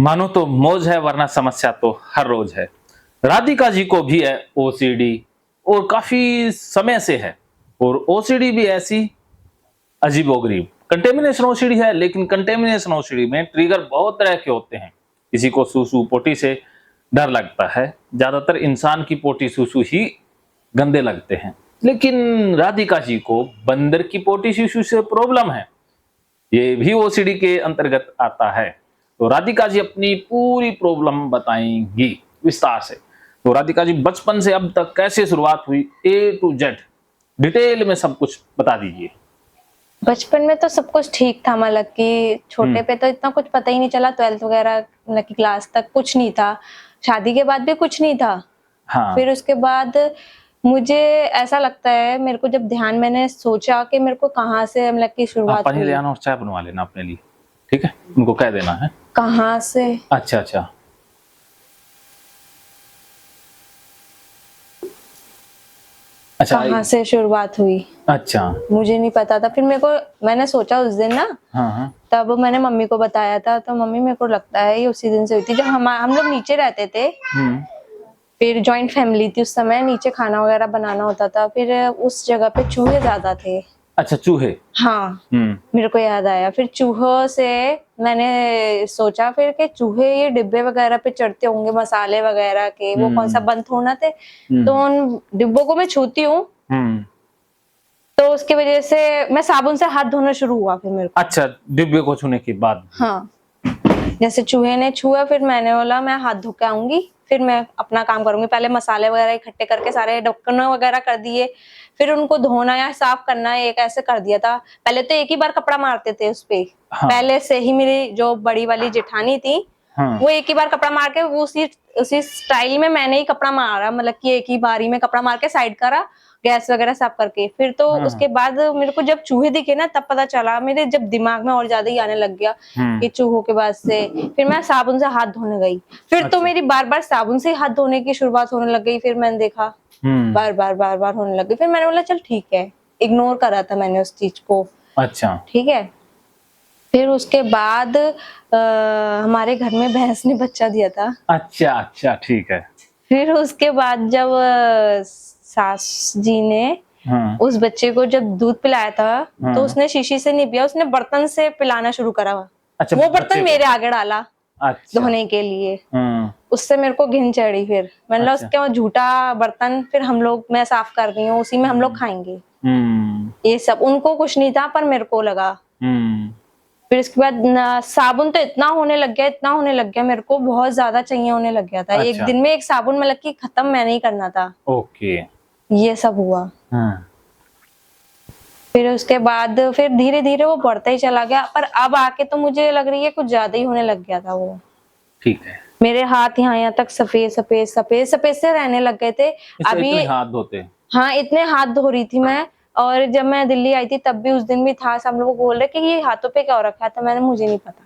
मानो तो मौज है वरना समस्या तो हर रोज है। राधिका जी को भी है ओसीडी और काफी समय से है। और ओसीडी भी ऐसी अजीबोगरीब कंटेमिनेशन ओसीडी है, लेकिन कंटेमिनेशन ओसीडी में ट्रिगर बहुत तरह के होते हैं। किसी को सूसू पोटी से डर लगता है, ज्यादातर इंसान की पोटी सूसू ही गंदे लगते हैं, लेकिन राधिका जी को बंदर की पोटी सूसू से प्रॉब्लम है। ये भी ओसीडी के अंतर्गत आता है। तो राधिका जी अपनी पूरी प्रॉब्लम बताएंगी विस्तार से। तो राधिका जी बचपन से अब तक कैसे शुरुआत हुई, ए टू जेड डिटेल में सब कुछ बता दीजिए। बचपन में तो सब कुछ ठीक था, मतलब कि छोटे पे तो इतना कुछ पता ही नहीं चला। 12th वगैरह मतलब की क्लास तक कुछ नहीं था। शादी के बाद भी कुछ नहीं था। हाँ। फिर उसके बाद मुझे ऐसा लगता है, मेरे को जब ध्यान मैंने सोचा कि मेरे को कहाँ से मतलब की शुरुआत पानी हुई। ले आना और चाय बनवा लेना अपने लिए, ठीक है? उनको कह देना है। कहाँ से? अच्छा अच्छा। अच्छा कहाँ से शुरुआत हुई अच्छा। मुझे नहीं पता था। फिर मेरे को मैंने सोचा उस दिन ना, हाँ हाँ। तब मैंने मम्मी को बताया था। तो मम्मी मेरे को लगता है ये उसी दिन से हुई थी जब हम लोग नीचे रहते थे। फिर जॉइंट फैमिली थी उस समय, नीचे खाना वगैरह बनाना होता था। फिर उस जगह पे चूहे ज्यादा थे। अच्छा चूहे। हाँ। मेरे को याद आया। फिर चूहों से मैंने सोचा फिर कि चूहे ये डिब्बे वगैरह पे चढ़ते होंगे, मसाले वगैरह के, वो कौन सा बंद थोड़ा थे। तो उन डिब्बों को मैं छूती हूँ, तो उसकी वजह से मैं साबुन से हाथ धोना शुरू हुआ फिर मेरे को। अच्छा, डिब्बे को छूने के बाद? हाँ, जैसे चूहे ने छुआ, फिर मैंने बोला मैं हाथ धो के आऊंगी, फिर मैं अपना काम करूंगी। पहले मसाले वगैरह इकट्ठे करके सारे ढक्कन वगैरह कर दिए, फिर उनको धोना या साफ करना एक ऐसे कर दिया था। पहले तो एक ही बार कपड़ा मारते थे उस पे। हाँ। पहले से ही मेरी जो बड़ी वाली जेठानी थी, हाँ। वो एक ही बार कपड़ा मार के, वो उसी स्टाइल में मैंने ही कपड़ा मारा, मतलब कि एक ही बारी में कपड़ा मार के साइड करा, गैस वगैरह साफ करके। फिर तो उसके बाद मेरे को जब चूहे दिखे ना, तब पता चला, मेरे जब दिमाग में और ज्यादा ही आने लग गया कि चूहों के बाद से फिर मैं साबुन से हाथ धोने गई। फिर तो मेरी बार बार साबुन से हाथ धोने की शुरुआत होने लग गई। फिर मैंने देखा बार बार होने लग गई। फिर मैंने बोला चल ठीक है, इग्नोर करा था मैंने उस चीज को। अच्छा। ठीक है। फिर उसके बाद हमारे घर में भैंस ने बच्चा दिया था। अच्छा अच्छा, ठीक है। फिर उसके बाद जब सास जी ने उस बच्चे को जब दूध पिलाया था, तो उसने शीशी से नहीं पिया, उसने बर्तन से पिलाना शुरू करा। अच्छा, वो बर्तन मेरे आगे डाला धोने के लिए। उससे मेरे को घिन चढ़ी। फिर मैंने अच्छा। उसके जूठा बर्तन फिर हम लोग, मैं साफ कर रही हूँ, उसी में हम लोग खाएंगे। ये सब उनको कुछ नहीं था, पर मेरे को लगा। फिर इसके बाद साबुन तो इतना होने लग गया, इतना होने लग गया, मेरे को बहुत ज्यादा चाहिए होने लग गया था। एक दिन में एक साबुन मतलब कि खत्म मैं नहीं करना था। ओके। ये सब हुआ। फिर उसके बाद फिर धीरे धीरे वो बढ़ता ही चला गया, पर अब आके तो मुझे लग रही है कुछ ज्यादा ही होने लग गया था वो। ठीक है। मेरे हाथ यहाँ तक सफेद सफेद सफेद सफेद से रहने लग गए थे। अभी हाथ धोते? हाँ, इतने हाथ धो रही थी मैं। और जब मैं दिल्ली आई थी तब भी उस दिन भी था, सब लोग बोल रहे कि ये हाथों पे क्या हो रखा था। मैंने मुझे नहीं पता।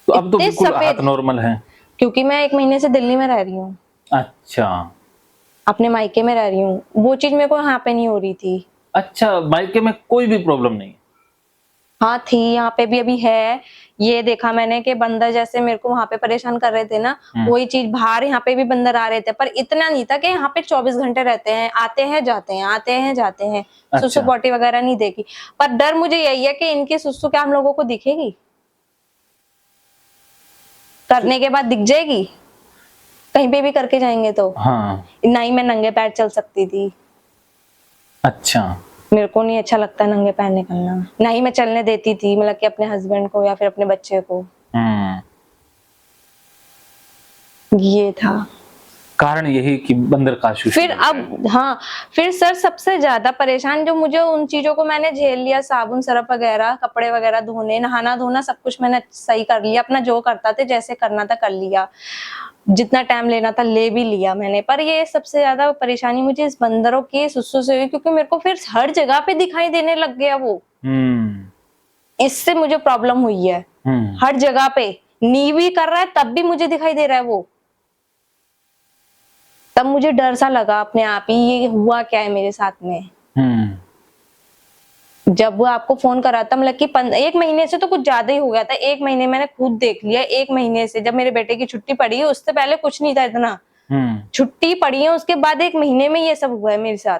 तो अब तो बिल्कुल हाथ नॉर्मल है, क्योंकि मैं 1 महीने से दिल्ली में रह रही हूँ। अच्छा। अपने मायके में रह रही हूँ, वो चीज मेरे को यहाँ पे नहीं हो रही थी। अच्छा, मायके में कोई भी प्रॉब्लम नहीं? हाँ थी, यहाँ पे भी अभी है। ये देखा मैंने कि बंदर जैसे मेरे को वहां पे परेशान कर रहे थे ना, वही चीज बाहर यहाँ पे भी बंदर आ रहे थे, पर इतना नहीं था कि यहाँ पे 24 घंटे रहते हैं, आते हैं जाते हैं, आते हैं जाते हैं। अच्छा। सुसु पॉटी वगैरह नहीं देखी, पर डर मुझे यही है कि इनकी सुसु क्या हम लोगों को दिखेगी? करने के बाद दिख जाएगी, कहीं पे भी करके जाएंगे तो। हाँ। ना ही मैं नंगे पैर चल सकती थी। अच्छा। मेरे को नहीं अच्छा लगता नंगे पैर निकलना, ना ही मैं चलने देती थी, मतलब कि अपने हस्बैंड को या फिर अपने बच्चे को। ये था कारण, यही कि बंदर का सुसु। फिर अब हाँ, फिर सर सबसे ज्यादा परेशान जो मुझे, उन चीजों को मैंने झेल लिया, साबुन सरफ वगैरह, कपड़े वगैरह धोने, नहाना धोना सब कुछ मैंने सही कर लिया, अपना जो करता था जैसे करना था कर लिया, जितना टाइम लेना था ले भी लिया मैंने। पर ये सबसे ज्यादा परेशानी मुझे इस बंदरों की सुसु से हुई, क्योंकि मेरे को फिर हर जगह पे दिखाई देने लग गया वो। इससे मुझे प्रॉब्लम हुई है। हर जगह पे नी भी कर रहा है तब भी मुझे दिखाई दे रहा है वो। तब मुझे डर सा लगा अपने आप ही, ये हुआ क्या है मेरे साथ में। जब वो आपको फोन करा था, मतलब कि 1 महीने से तो कुछ ज्यादा ही हो गया था। 1 महीने मैंने खुद देख लिया। 1 महीने से, जब मेरे बेटे की छुट्टी पड़ी है, उससे पहले कुछ नहीं था इतना। छुट्टी पड़ी है उसके बाद 1 महीने में ये सब हुआ है मेरे साथ।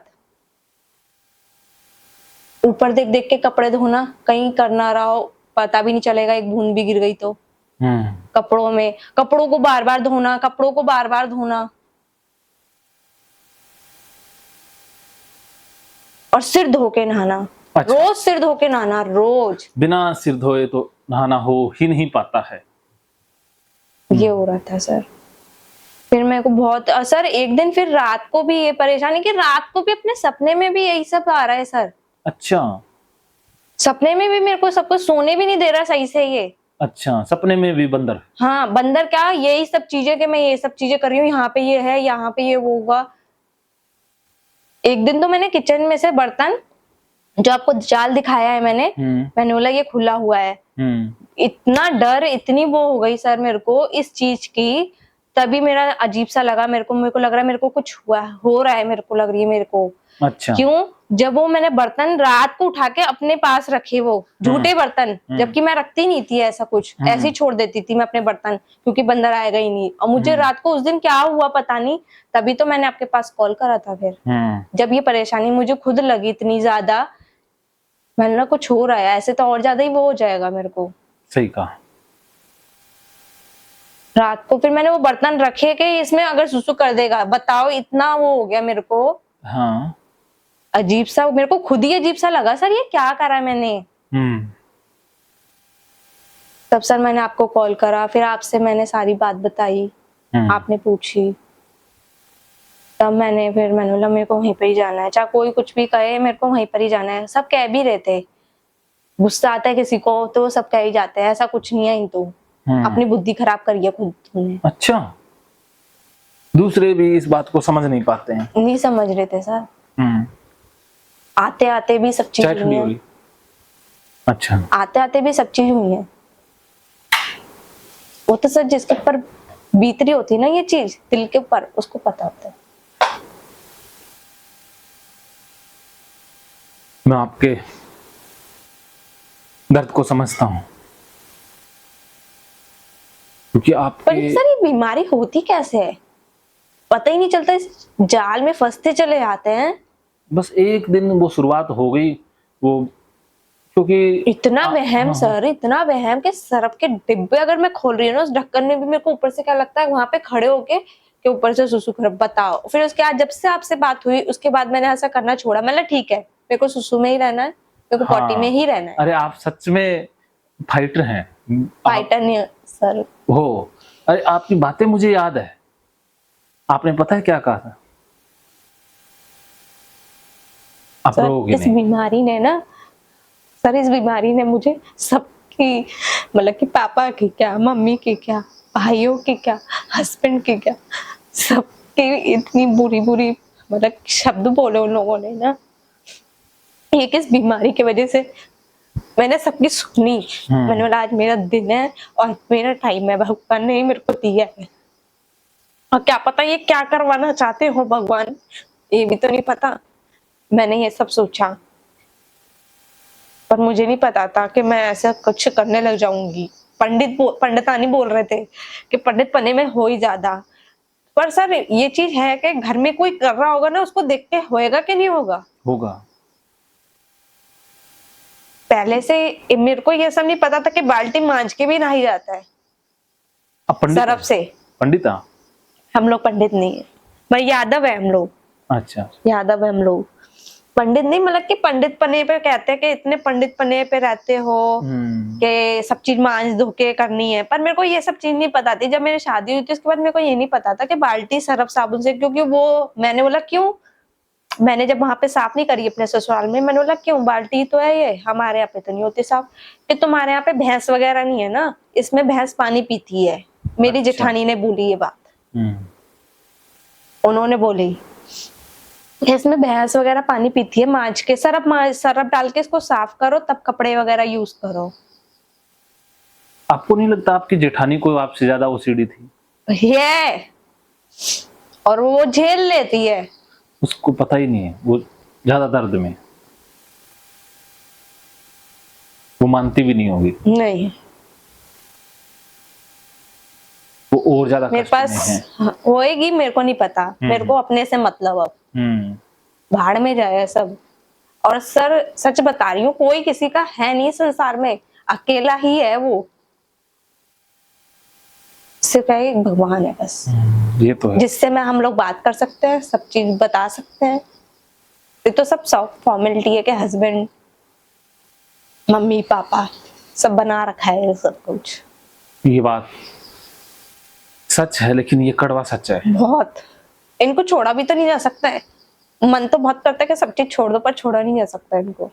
ऊपर देख देख के कपड़े धोना, कहीं करना रहा हो पता भी नहीं चलेगा, एक बूंद भी गिर गई तो कपड़ों में, कपड़ों को बार बार धोना, कपड़ों को बार बार धोना, और सिर धो के नहाना। अच्छा। रोज सिर धो के नहाना, रोज। बिना सिर धोए तो नहाना हो ही नहीं पाता है। ये हो रहा था सर। फिर मेरे को बहुत सर, एक दिन फिर रात को भी ये परेशानी कि रात को भी अपने सपने में भी यही सब आ रहा है सर। अच्छा। सपने में भी मेरे को सब कुछ सोने भी नहीं दे रहा सही से ये। अच्छा, सपने में भी बंदर? हाँ, बंदर क्या, यही सब चीजें कि मैं ये सब चीजें कर रही हूँ, यहाँ पे ये है, यहाँ पे ये वो होगा। एक दिन तो मैंने किचन में से बर्तन, जो आपको जाल दिखाया है मैंने बोला ये खुला हुआ है। इतना डर, इतनी वो हो गई सर मेरे को इस चीज की। तभी मेरा अजीब सा लगा, मेरे को लग रहा है मेरे को कुछ हुआ हो रहा है, मेरे को लग रही है मेरे को। अच्छा। क्यों? जब वो मैंने बर्तन रात को उठा के अपने पास रखे, वो झूठे बर्तन, जबकि मैं रखती नहीं थी ऐसा कुछ, ऐसे ही छोड़ देती थी मैं अपने बर्तन, क्योंकि बंदर आएगा ही नहीं। और मुझे रात को उस दिन क्या हुआ पता नहीं, तभी तो मैंने आपके पास कॉल करा था। फिर जब ये परेशानी मुझे खुद लगी इतनी ज्यादा, मैंने ना कुछ हो रहा है, ऐसे तो और ज्यादा ही वो हो जाएगा मेरे को। सही कहा। रात को फिर मैंने वो बर्तन रखे कि इसमें अगर सुसु कर देगा, बताओ, इतना वो हो गया मेरे को। हाँ। अजीब सा, मेरे को खुद ही अजीब सा लगा सर, ये क्या करा मैंने। तब सर मैंने आपको कॉल करा, फिर आपसे मैंने सारी बात बताई, आपने पूछी, तब मैंने बोला मेरे को वहीं पर ही जाना है, चाहे कोई कुछ भी कहे, मेरे को वहीं पर ही जाना है। सब कह भी रहे थे, गुस्सा आता है किसी को तो वो सब कह ही जाते हैं, ऐसा कुछ नहीं है, इन तो अपनी बुद्धि खराब करी है खुद तुमने। अच्छा, दूसरे भी इस बात को समझ नहीं पाते हैं? नहीं समझ रहे थे सर। आते आते भी सब चीज हुई है। अच्छा। आते आते भी सब चीज हुई है। वो तो सर जिसके ऊपर बीत रही होती है ना ये चीज, दिल के ऊपर, उसको पता होता है। मैं आपके दर्द को समझता हूँ, क्योंकि आपके। पर सर ये बीमारी होती कैसे है, पता ही नहीं चलता, इस जाल में फंसते चले जाते हैं। बस एक दिन वो शुरुआत हो गई, वो क्योंकि इतना वहम सर, इतना वहम कि सरफ के डिब्बे अगर मैं खोल रही हूँ ना, उस ढक्कन में भी मेरे को ऊपर से क्या लगता है, वहां पे खड़े होके कि ऊपर से सुसु कर। बताओ। फिर उसके बाद जब से आपसे बात हुई, उसके बाद मैंने ऐसा करना छोड़ा। मतलब ठीक है, मेरे को सुसु में ही रहना है, मेरे को पॉटी में ही रहना है। अरे आप सच में फाइटर हैं। फाइटर नहीं सर हो। अरे आपकी बातें मुझे याद है, आपने पता है क्या कहा था? आप रोगे इस बीमारी ने ना सर, इस बीमारी ने मुझे सबकी, मतलब कि पापा की क्या, मम्मी की क्या, भाइयों की क्या, हस्बैंड की क्या, सबकी इतनी बुरी बुरी मतलब शब्द बोले उन लोगों ने ना। ये किस बीमारी की वजह से मैंने सबकी सुनी। मैंने बोला आज मेरा दिन है और मेरा टाइम है, भगवान ने मेरे को दिया है। और क्या पता ये क्या करवाना चाहते हो भगवान, ये भी तो नहीं पता। मैंने ये सब सोचा, पर मुझे नहीं पता था कि मैं ऐसा कुछ करने लग जाऊंगी। पंडितानी बोल रहे थे कि पंडित पने में हो ही ज्यादा। पर सर ये चीज है कि घर में कोई कर रहा होगा ना, उसको देख के होएगा कि नहीं होगा? होगा। पहले से मेरे को ये सब नहीं पता था कि बाल्टी मांझ के भी नहाई जाता है सरफ से। पंडित? हम लोग पंडित नहीं है, पर यादव है हम लोग। अच्छा। यादव है हम लोग, पंडित नहीं। मतलब कि पंडित पने पे कहते हैं कि इतने पंडित पने पे रहते हो कि सब चीज मांझ धो के करनी है। पर मेरे को ये सब चीज नहीं पता थी। जब मेरी शादी हुई थी उसके बाद मेरे को ये नहीं पता था कि बाल्टी सरफ साबुन से, क्योंकि वो मैंने बोला क्यों, मैंने जब वहां पे साफ नहीं करी अपने ससुराल में, मैंने बोला क्यों, बाल्टी तो है ये, हमारे यहाँ पे तो नहीं होती साफ। कि तुम्हारे यहाँ पे भैंस वगैरह नहीं है ना, इसमें भैंस पानी पीती है। मेरी जेठानी ने बोली ये बात, उन्होंने बोली इसमें भैंस वगैरह पानी पीती है, मांझ के सरफ डाल के इसको साफ करो, तब कपड़े वगैरह यूज करो। आपको नहीं लगता आपकी जेठानी को आपसे ज्यादा ओसीडी थी? ये और वो झेल लेती है, उसको पता ही नहीं है, वो ज्यादा दर्द में। वो मानती भी नहीं होगी, नहीं, वो और ज्यादा मेरे कष्ट में पास है। होएगी, मेरे को नहीं पता, मेरे को अपने से मतलब अब हम्म। भाड़ में जाए सब। और सर सच बता रही हूँ, कोई किसी का है नहीं संसार में, अकेला ही है वो, सिर्फ एक भगवान है बस, ये तो है। जिससे मैं हम लोग बात कर सकते हैं, सब चीज बता सकते हैं। ये तो सब सॉफ्ट फॉर्मेलिटी है कि हस्बैंड, मम्मी पापा सब बना रखा है, ये सब कुछ ये बात सच है, लेकिन ये कड़वा सच है। बहुत। इनको छोड़ा भी तो नहीं जा सकता है, मन तो बहुत करता है कि सब चीज छोड़ दो, पर छोड़ा नहीं जा सकता इनको।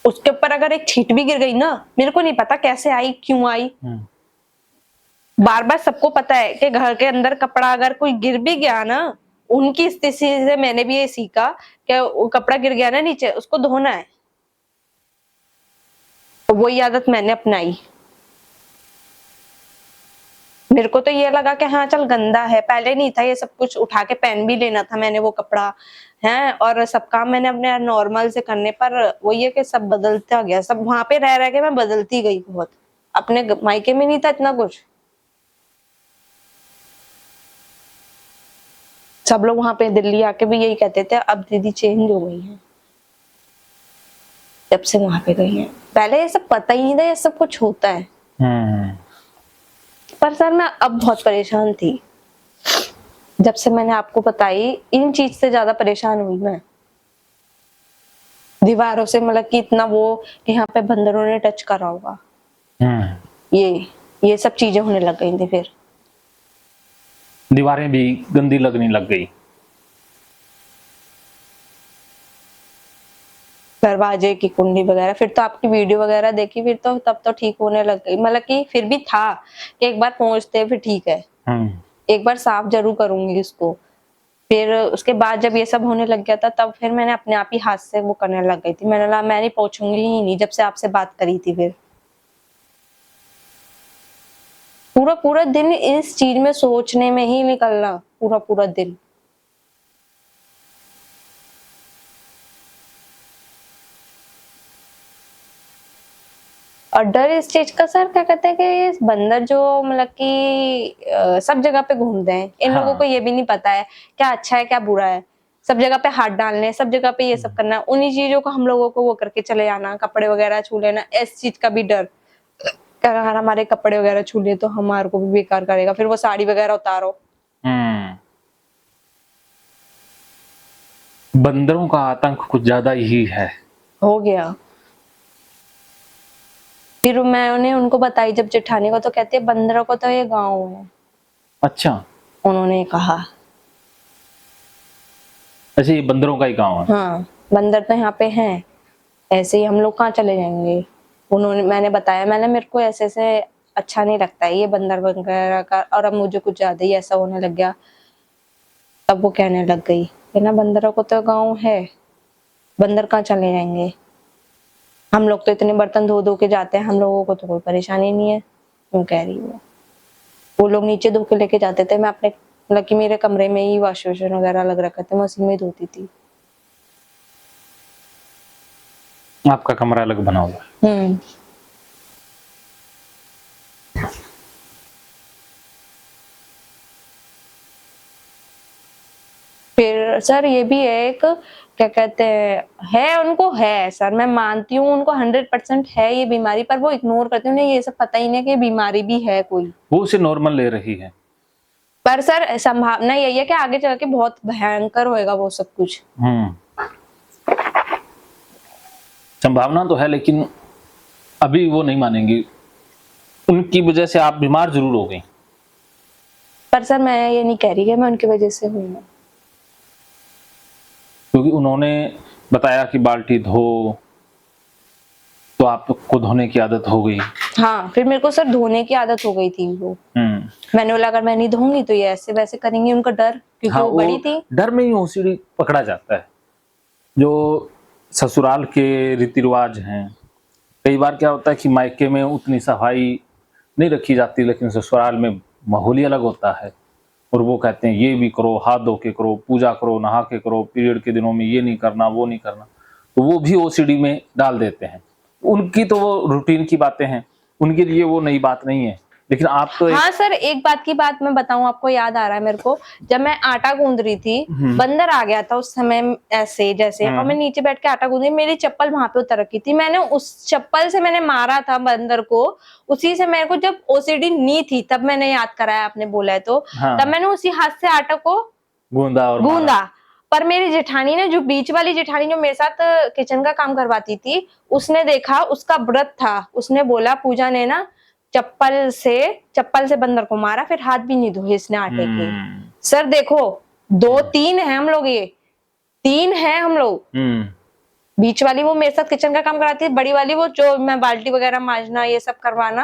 उसके ऊपर अगर एक छींट भी गिर गई ना, मेरे को नहीं पता कैसे आई, क्यों आई। बार बार सबको पता है कि घर के अंदर कपड़ा अगर कोई गिर भी गया ना, उनकी स्थिति से मैंने भी ये सीखा कि वो कपड़ा गिर गया ना नीचे, उसको धोना है। तो वही आदत मैंने अपनाई। मेरे को तो ये लगा कि हाँ चल गंदा है, पहले नहीं था ये सब कुछ, उठा के पहन भी लेना था मैंने वो कपड़ा है, और सब काम मैंने अपने नॉर्मल से करने पर वो ये कि सब बदलता गया, सब वहां पे रह रह के मैं बदलती गई बहुत। अपने मायके में नहीं था इतना कुछ, सब लोग वहां पे दिल्ली आके भी यही कहते थे अब दीदी चेंज हो गई है जब से वहां पे गई है। पहले ये सब पता ही नहीं था ये सब कुछ होता है। पर सर मैं अब बहुत परेशान थी, जब से मैंने आपको बताई, इन चीज से ज्यादा परेशान हुई मैं, दीवारों से, मतलब कि इतना वो कि यहाँ पे बंदरों ने टच करा होगा, ये सब चीजें होने लग गई थी। फिर दीवारें भी गंदी लगने लग गई, दरवाजे की कुंडी वगैरह। फिर तो आपकी वीडियो वगैरह देखी, फिर तो तब तो ठीक होने लग गई, मतलब कि फिर भी था कि एक बार पहुंचते फिर ठीक है, एक बार साफ जरूर करूंगी इसको। फिर उसके बाद जब ये सब होने लग गया था, तब फिर मैंने अपने आप ही हाथ से वो करने लग गई थी, मैंने कहा मैं नहीं पहुंचूंगी ही नहीं, जब से आपसे बात करी थी। फिर पूरा पूरा दिन इस चीज में सोचने में ही निकलना, पूरा पूरा दिन। और डर इस चीज का सर, क्या कहते हैं कि ये बंदर जो मतलब कि सब जगह पे घूमते हैं, इन लोगों को ये भी नहीं पता है क्या अच्छा है क्या बुरा है, सब जगह पे हाथ डालने, सब जगह पे ये सब करना, उन्हीं चीजों को हम लोगों को वो करके चले जाना, कपड़े वगैरह छू लेना, इस चीज का भी डर, अगर हमारे कपड़े वगैरह छू ले तो हमारे को भी बेकार करेगा, फिर वो साड़ी वगैरह उतारो। बंदरों का आतंक कुछ ज्यादा ही है। हो गया। फिर मैंने उनको बताई जब जेठानी को, तो कहते हैं बंदरों को तो ये गाँव है। अच्छा, उन्होंने कहा ऐसे ये बंदरों का ही गांव है। हाँ, बंदर तो यहाँ पे हैं, ऐसे ही हम लोग कहाँ चले जाएंगे। उन्होंने, मैंने बताया, मैंने मेरे को ऐसे से अच्छा नहीं लगता है ये बंदर वगैरह का, और अब मुझे कुछ ज्यादा ही ऐसा होने लग गया। तब वो कहने लग गई कि ना बंदरों को तो गाँव है, बंदर कहाँ चले जाएंगे, हम लोग तो इतने बर्तन धो धो के जाते हैं, हम लोगों को तो कोई परेशानी नहीं है। क्यों कह रही वो लोग नीचे धो के लेके जाते थे, मैं अपने, मतलब कि मेरे कमरे में ही वॉश बेसिन वगैरह लग रखा था, मैं उसी में धोती थी। आपका कमरा अलग बना हुआ है। फिर सर ये भी है एक, क्या कहते हैं, है उनको, है सर मैं मानती हूँ उनको 100% है ये बीमारी, पर वो इग्नोर करते हैं, उन्हें ये सब पता ही नहीं कि बीमारी भी है कोई, वो उसे नॉर्मल ले रही है। पर सर संभावना यही है कि आगे चल के बहुत भयंकर होएगा वो सब कुछ। संभावना तो है, लेकिन अभी वो नहीं मानेंगी, उनकी वजह से आप बीमार जरूर हो गई। पर सर मैं ये नहीं कह रही कि मैं उनकी वजह से हुई हूँ, क्योंकि उन्होंने बताया कि बाल्टी धो, तो आपको धोने की आदत हो गई। हाँ, फिर मेरे को सर धोने की आदत हो गई थी वो। मैंने बोला अगर मैं नहीं धोऊंगी तो ये ऐसे वैसे करेंगे, उनका डर, क्योंकि हाँ, वो बड़ी थी। डर में ही ओसीडी पकड़ा जाता है। जो ससुराल के रीति रिवाज हैं, कई बार क्या होता है कि मायके में उतनी सफाई नहीं रखी जाती, लेकिन ससुराल में माहौल ही अलग होता है, और वो कहते हैं ये भी करो, हाथ धो के करो, पूजा करो, नहा के करो, पीरियड के दिनों में ये नहीं करना, वो नहीं करना। तो वो भी ओसीडी में डाल देते हैं। उनकी तो वो रूटीन की बातें हैं, उनके लिए वो नई बात नहीं है, लेकिन आप तो हाँ सर, एक बात की बात मैं बताऊं आपको, याद आ रहा है मेरे को, जब मैं आटा गूंद रही थी, बंदर आ गया था उस समय ऐसे जैसे, और मैं नीचे बैठ के आटा गूंद रही, मेरी चप्पल वहां पे उतर रखी थी, मैंने उस चप्पल से मैंने मारा था बंदर को। उसी से मेरे को जब ओसीडी नहीं थी तब मैंने याद कराया, आपने बोला है तो, हाँ, तब मैंने उसी हाथ से आटा को गूंदा और मारा। गूंदा। पर मेरी जेठानी ने, जो बीच वाली जेठानी जो मेरे साथ किचन का काम करवाती थी, उसने देखा, उसका व्रत था, उसने बोला पूजा ने ना चप्पल से बंदर को मारा, फिर हाथ भी नहीं धोए इसने आटे के। सर देखो, 2-3 है हम लोग, ये 3 है हम लोग। बीच वाली वो मेरे साथ किचन का काम कराती थी, बड़ी वाली वो जो मैं बाल्टी वगैरह मांजना ये सब करवाना,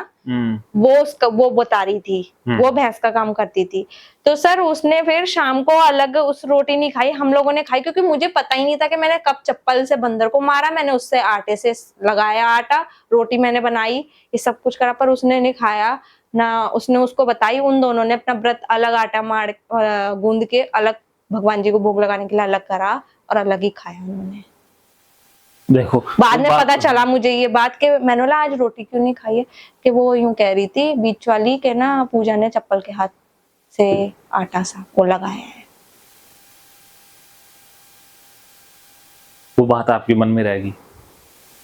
वो बता रही थी, वो भैंस का काम करती थी। तो सर उसने फिर शाम को अलग उस रोटी नहीं खाई, हम लोगों ने खाई, क्योंकि मुझे पता ही नहीं था कि मैंने कब चप्पल से बंदर को मारा। मैंने उससे आटे से लगाया आटा, रोटी मैंने बनाई, ये सब कुछ करा, पर उसने नहीं खाया ना, उसने उसको बताई। उन दोनों ने अपना व्रत अलग आटा मार गूंद के अलग भगवान जी को भोग लगाने के लिए अलग करा और अलग ही खाया उन्होंने। देखो बाद में पता चला मुझे ये बात के, मैंने बोला आज रोटी क्यों नहीं खाई है, कि वो यूं कह रही थी बीच वाली के ना पूजा ने चप्पल के हाथ से आटा सा वो लगाया है। वो बात आपके मन में रहेगी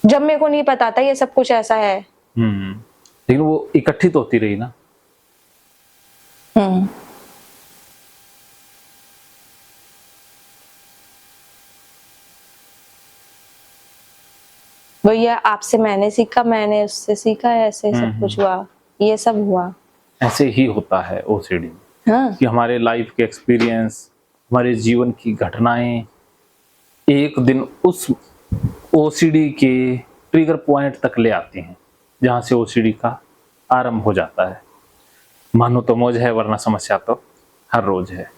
जब मेरे को नहीं पता था ये सब कुछ ऐसा है। लेकिन वो इकट्ठी तो होती रही ना। भैया आपसे मैंने सीखा, मैंने उससे सीखा, ऐसे सब कुछ हुआ, ये सब हुआ। ऐसे ही होता है ओसीडी में। हाँ। कि हमारे लाइफ के एक्सपीरियंस, हमारे जीवन की घटनाएं एक दिन उस ओसीडी के ट्रिगर पॉइंट तक ले आती हैं, जहां से ओसीडी का आरंभ हो जाता है। मानो तो मौज है, वरना समस्या तो हर रोज है।